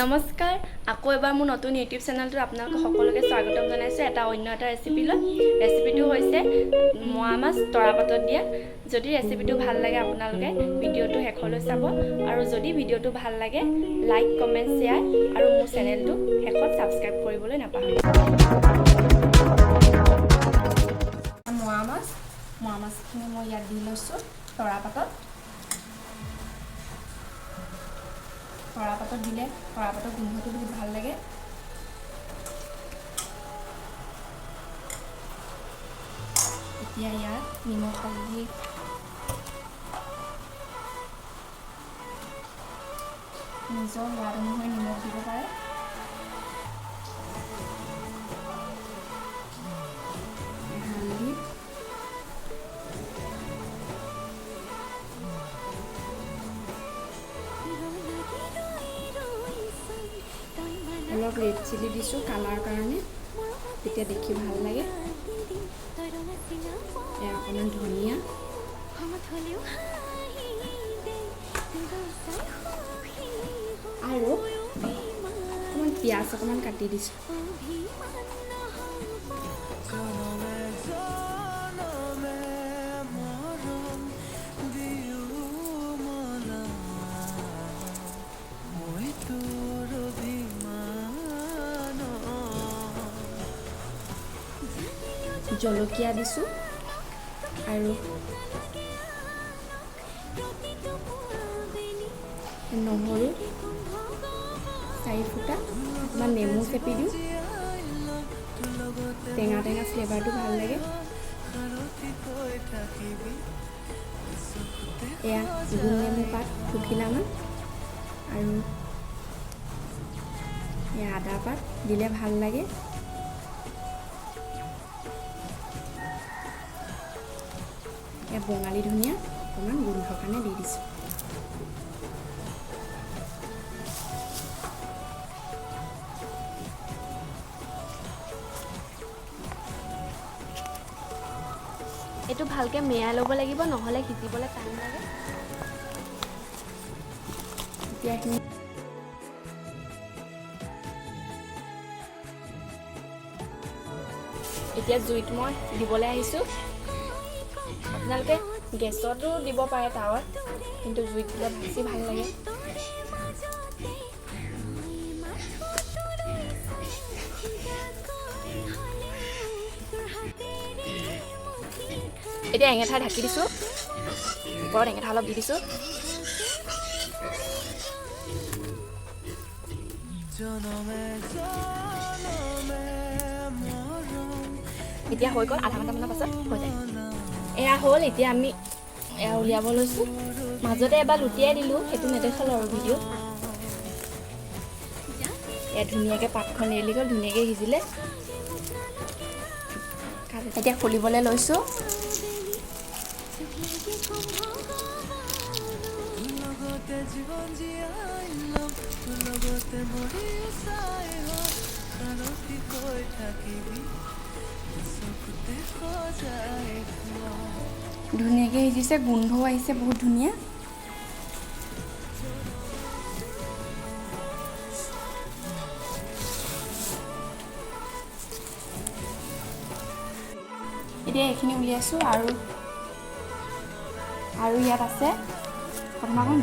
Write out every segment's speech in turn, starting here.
নমস্কাৰ আকৌ এবাৰ মোৰ নতুন ইউটিউব চেনেলটো আপোনালোক সকলোকে স্বাগতম জনাইছোঁ এটা অন্য এটা ৰেচিপি লৈ ৰেচিপিটো হৈছে মোৱা মাছ তৰাপাতত দিয়া যদি ৰেচিপিটো ভাল লাগে আপোনালোকে ভিডিঅ'টো শেষলৈ চাব আৰু যদি ভিডিঅ'টো ভাল লাগে লাইক কমেন্ট শেয়াৰ আৰু মোৰ চেনেলটো শেষত সাবস্ক্ৰাইব কৰিবলৈ নাপাহৰিব মোৱা মাছখিনি মই ইয়াত দি লৈছোঁ তৰাপাতত দিলে তৰাপাতৰ গোন্ধটো বহুত ভাল লাগে এতিয়া ইয়াত নিমখ হালধি নিজৰ সোৱাদ অনুসৰি নিমখ দিব পাৰে হালধি অলপ ৰেড চিলি দিছোঁ কালাৰ কাৰণে তেতিয়া দেখি ভাল লাগে অকণমান ধনিয়া আৰু অকণমান পিঁয়াজ অকণমান কাটি দিছোঁ জলকীয়া দিছোঁ আৰু নহৰু 4 ফুটা অকণমান নেমু চেপি দিওঁ টেঙা ফ্লেভাৰটো ভাল লাগে এয়া গোল নেমু পাত দুখিলামান আৰু এয়া আদা পাত দিলে ভাল লাগে বঙালী ধনিয়া অকণমান গোন্ধৰ কাৰণে দি দিছোঁ এইটো ভালকৈ মেৰাই ল'ব লাগিব নহ'লে সিজিবলৈ টাইম লাগে এতিয়া জুইত মই দিবলৈ আহিছোঁ আপোনালোকে গেছতো দিব পাৰে টাৱাত কিন্তু জুইত দিলে বেছি ভাল লাগে এতিয়া এঙেঠা ঢাকি দিছোঁ ওপৰত এঙেঠা অলপ দি দিছোঁ এতিয়া হৈ গ'ল আধা ঘণ্টামানৰ পাছত হৈ যায় এয়া হ'ল এতিয়া আমি এয়া উলিয়াব লৈছোঁ মাজতে এবাৰ লুটিয়াই দিলোঁ সেইটো নেদেখালোঁ আৰু ভিডিঅ'ত এয়া ধুনীয়াকৈ পাতখন এৰি গ'ল ধুনীয়াকৈ সিজিলে এতিয়া খুলিবলৈ লৈছোঁ ধুনীয়াকৈ সিজিছে গোন্ধও আহিছে বহুত ধুনীয়া এতিয়া এইখিনি উলিয়াইছোঁ আৰু ইয়াত আছে প্ৰথমাখন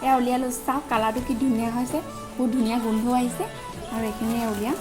এয়া উলিয়াই লৈছোঁ চাওক কালাৰটো কি ধুনীয়া হৈছে বহুত ধুনীয়া গোন্ধও আহিছে আৰু এইখিনিয়ে উলিয়াম